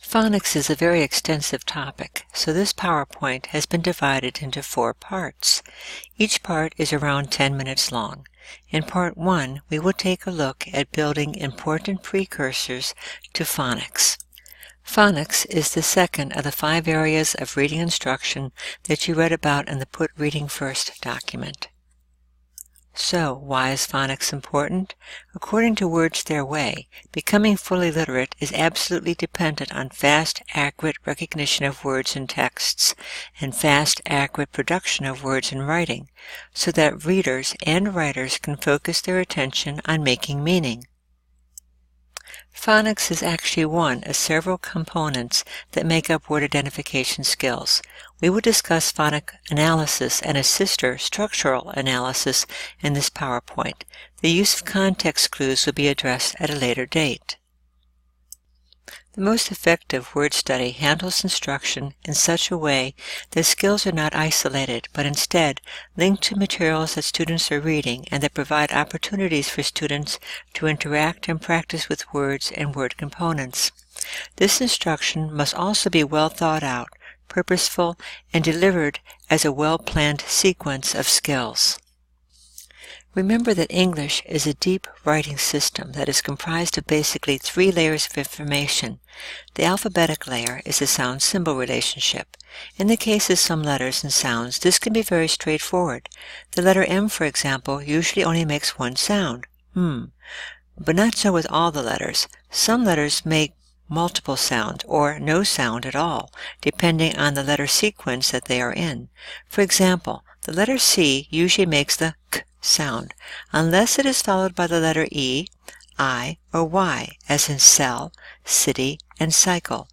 Phonics is a very extensive topic, so this PowerPoint has been divided into 4 parts. Each part is around 10 minutes long. In Part 1, we will take a look at building important precursors to phonics. Phonics is the second of the 5 areas of reading instruction that you read about in the Put Reading First document. So, why is phonics important? According to Words Their Way, becoming fully literate is absolutely dependent on fast, accurate recognition of words in texts, and fast, accurate production of words in writing, so that readers and writers can focus their attention on making meaning. Phonics is actually one of several components that make up word identification skills. We will discuss phonic analysis and a sister, structural analysis, in this PowerPoint. The use of context clues will be addressed at a later date. The most effective word study handles instruction in such a way that skills are not isolated, but instead linked to materials that students are reading and that provide opportunities for students to interact and practice with words and word components. This instruction must also be well thought out, purposeful, and delivered as a well-planned sequence of skills. Remember that English is a deep writing system that is comprised of basically 3 layers of information. The alphabetic layer is the sound-symbol relationship. In the case of some letters and sounds, this can be very straightforward. The letter M, for example, usually only makes one sound, but not so with all the letters. Some letters make multiple sounds, or no sound at all, depending on the letter sequence that they are in. For example, the letter C usually makes the k sound, unless it is followed by the letter E, I, or Y, as in cell, city, and cycle,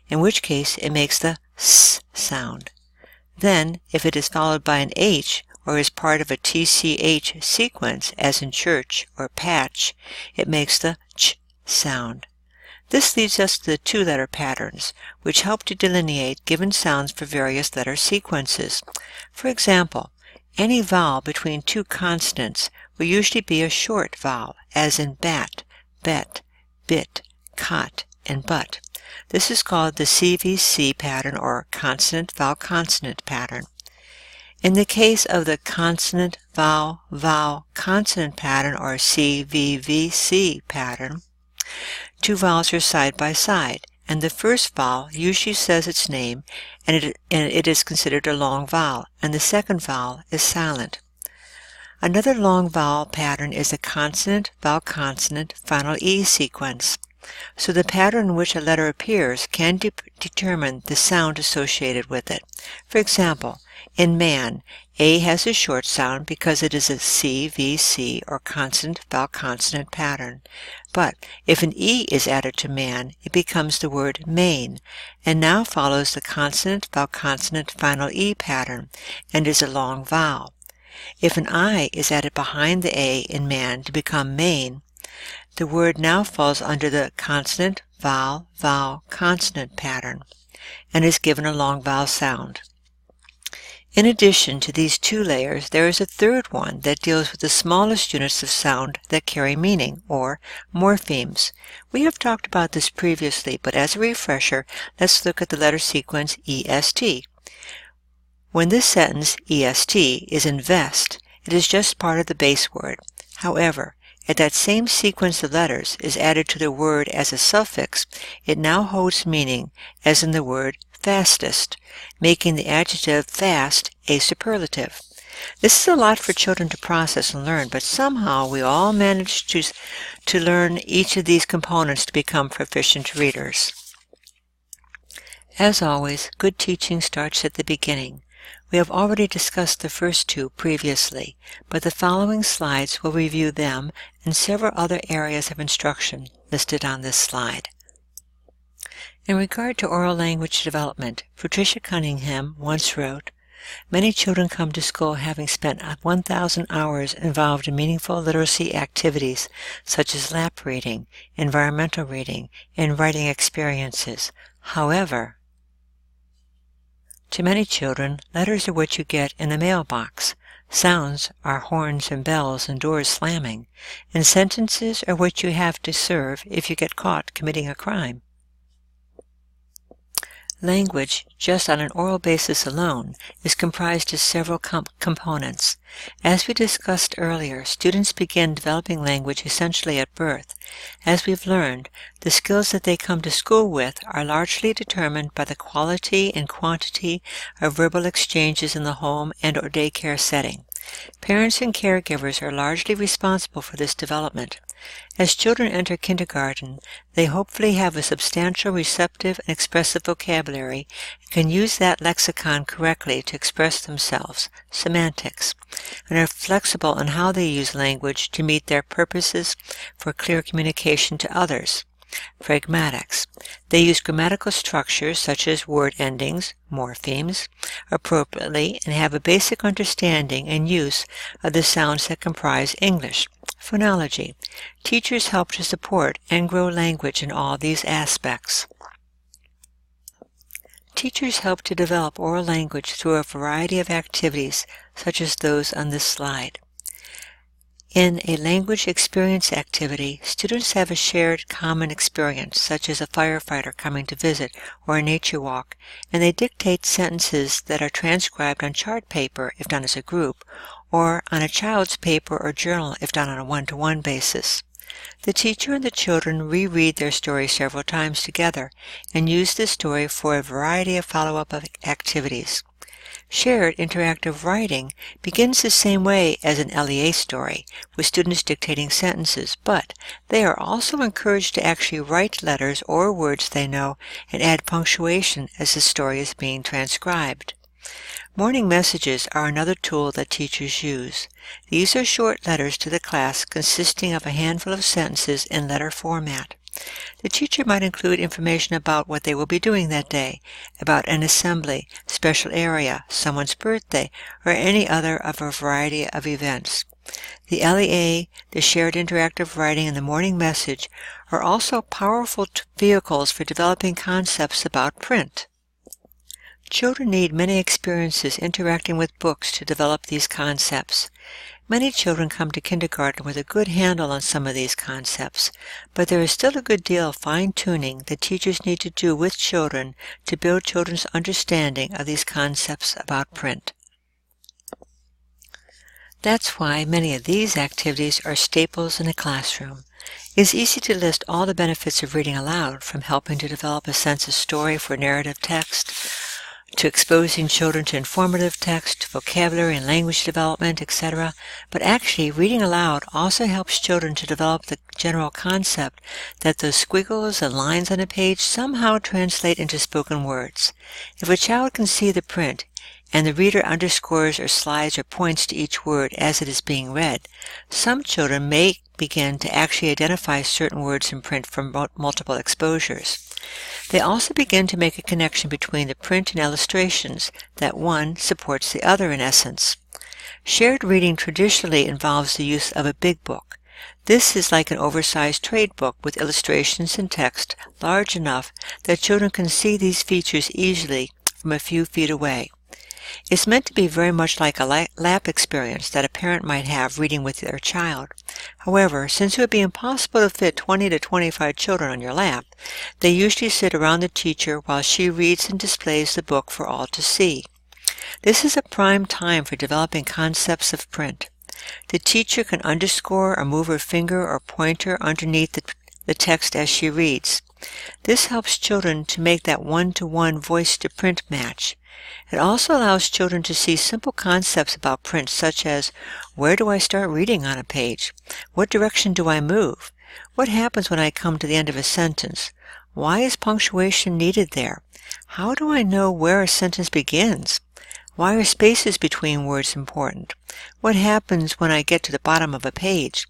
in which case it makes the S sound. Then, if it is followed by an H, or is part of a TCH sequence, as in church or patch, it makes the Ch sound. This leads us to the 2-letter patterns, which help to delineate given sounds for various letter sequences. For example, any vowel between 2 consonants will usually be a short vowel, as in bat, bet, bit, cot, and butt. This is called the CVC pattern, or consonant-vowel-consonant pattern. In the case of the consonant-vowel-vowel-consonant pattern, or CVVC pattern, 2 vowels are side by side, and the first vowel usually says its name, and it is considered a long vowel, and the second vowel is silent. Another long vowel pattern is the consonant-vowel-consonant final E sequence. So the pattern in which a letter appears can determine the sound associated with it. For example, in man, A has a short sound because it is a CVC, or consonant-vowel-consonant pattern. But if an E is added to man, it becomes the word main, and now follows the consonant-vowel-consonant final E pattern, and is a long vowel. If an I is added behind the A in man to become main, the word now falls under the consonant-vowel-vowel-consonant pattern, and is given a long vowel sound. In addition to these 2 layers, there is a third one that deals with the smallest units of sound that carry meaning, or morphemes. We have talked about this previously, but as a refresher, let's look at the letter sequence EST. When this sentence, EST, is in vest, it is just part of the base word. However, if that same sequence of letters is added to the word as a suffix, it now holds meaning, as in the word fastest, making the adjective fast a superlative. This is a lot for children to process and learn, but somehow we all manage to learn each of these components to become proficient readers. As always, good teaching starts at the beginning. We have already discussed the first 2 previously, but the following slides will review them and several other areas of instruction listed on this slide. In regard to oral language development, Patricia Cunningham once wrote, "Many children come to school having spent 1,000 hours involved in meaningful literacy activities such as lap reading, environmental reading, and writing experiences. However, to many children, letters are what you get in the mailbox. Sounds are horns and bells and doors slamming, and sentences are what you have to serve if you get caught committing a crime." Language, just on an oral basis alone, is comprised of several components. As we discussed earlier, students begin developing language essentially at birth. As we've learned, the skills that they come to school with are largely determined by the quality and quantity of verbal exchanges in the home and/or daycare setting. Parents and caregivers are largely responsible for this development. As children enter kindergarten, they hopefully have a substantial receptive and expressive vocabulary and can use that lexicon correctly to express themselves, semantics, and are flexible in how they use language to meet their purposes for clear communication to others, pragmatics. They use grammatical structures such as word endings, morphemes, appropriately and have a basic understanding and use of the sounds that comprise English. Phonology. Teachers help to support and grow language in all these aspects. Teachers help to develop oral language through a variety of activities, such as those on this slide. In a language experience activity, students have a shared common experience, such as a firefighter coming to visit or a nature walk, and they dictate sentences that are transcribed on chart paper if done as a group, or on a child's paper or journal if done on a one-to-one basis. The teacher and the children reread their story several times together and use this story for a variety of follow-up activities. Shared interactive writing begins the same way as an LEA story, with students dictating sentences, but they are also encouraged to actually write letters or words they know and add punctuation as the story is being transcribed. Morning messages are another tool that teachers use. These are short letters to the class consisting of a handful of sentences in letter format. The teacher might include information about what they will be doing that day, about an assembly, special area, someone's birthday, or any other of a variety of events. The LEA, the shared interactive writing, and the morning message are also powerful vehicles for developing concepts about print. Children need many experiences interacting with books to develop these concepts. Many children come to kindergarten with a good handle on some of these concepts, but there is still a good deal of fine-tuning that teachers need to do with children to build children's understanding of these concepts about print. That's why many of these activities are staples in a classroom. It is easy to list all the benefits of reading aloud, from helping to develop a sense of story for narrative text, to exposing children to informative text, vocabulary and language development, etc. But actually, reading aloud also helps children to develop the general concept that those squiggles and lines on a page somehow translate into spoken words. If a child can see the print, and the reader underscores or slides or points to each word as it is being read, some children may begin to actually identify certain words in print from multiple exposures. They also begin to make a connection between the print and illustrations, that one supports the other in essence. Shared reading traditionally involves the use of a big book. This is like an oversized trade book with illustrations and text large enough that children can see these features easily from a few feet away. It's meant to be very much like a lap experience that a parent might have reading with their child. However, since it would be impossible to fit 20 to 25 children on your lap, they usually sit around the teacher while she reads and displays the book for all to see. This is a prime time for developing concepts of print. The teacher can underscore or move her finger or pointer underneath the text as she reads. This helps children to make that one-to-one voice-to-print match. It also allows children to see simple concepts about print, such as, where do I start reading on a page? What direction do I move? What happens when I come to the end of a sentence? Why is punctuation needed there? How do I know where a sentence begins? Why are spaces between words important? What happens when I get to the bottom of a page?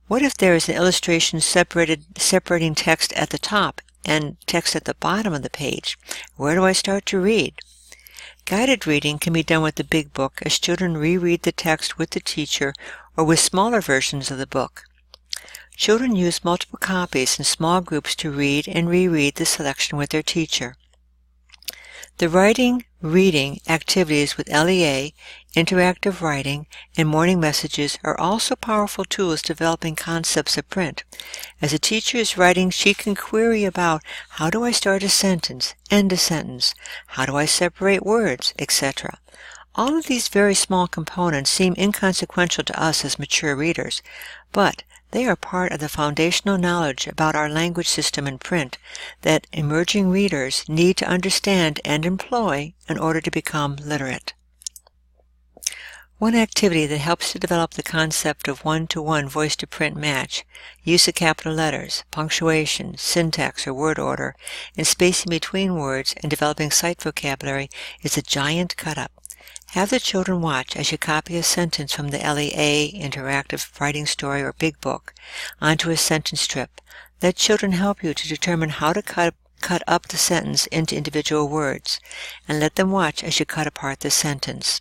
What if there is an illustration separating text at the top and text at the bottom of the page? Where do I start to read? Guided reading can be done with the big book as children reread the text with the teacher or with smaller versions of the book. Children use multiple copies in small groups to read and reread the selection with their teacher. The writing-reading activities with LEA, interactive writing, and morning messages are also powerful tools developing concepts of print. As a teacher is writing, she can query about how do I start a sentence, end a sentence, how do I separate words, etc. All of these very small components seem inconsequential to us as mature readers, but they are part of the foundational knowledge about our language system in print that emerging readers need to understand and employ in order to become literate. One activity that helps to develop the concept of one-to-one voice-to-print match, use of capital letters, punctuation, syntax or word order, and spacing between words and developing sight vocabulary is a giant cut-up. Have the children watch as you copy a sentence from the LEA interactive writing story or big book onto a sentence strip. Let children help you to determine how to cut up the sentence into individual words, and let them watch as you cut apart the sentence.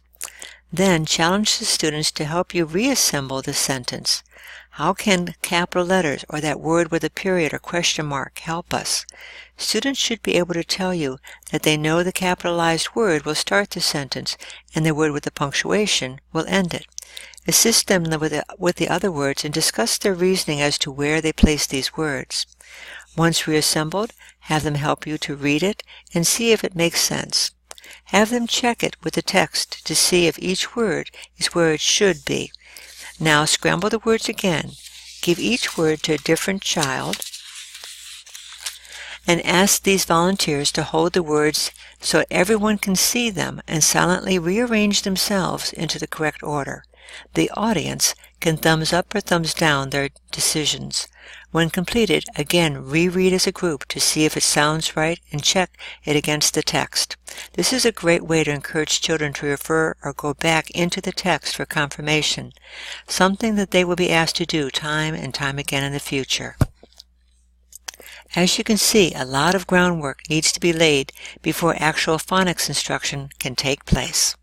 Then challenge the students to help you reassemble the sentence. How can capital letters or that word with a period or question mark help us? Students should be able to tell you that they know the capitalized word will start the sentence and the word with the punctuation will end it. Assist them with the other words and discuss their reasoning as to where they place these words. Once reassembled, have them help you to read it and see if it makes sense. Have them check it with the text to see if each word is where it should be. Now scramble the words again. Give each word to a different child and ask these volunteers to hold the words so everyone can see them and silently rearrange themselves into the correct order. The audience can thumbs up or thumbs down their decisions. When completed, again reread as a group to see if it sounds right and check it against the text. This is a great way to encourage children to refer or go back into the text for confirmation, something that they will be asked to do time and time again in the future. As you can see, a lot of groundwork needs to be laid before actual phonics instruction can take place.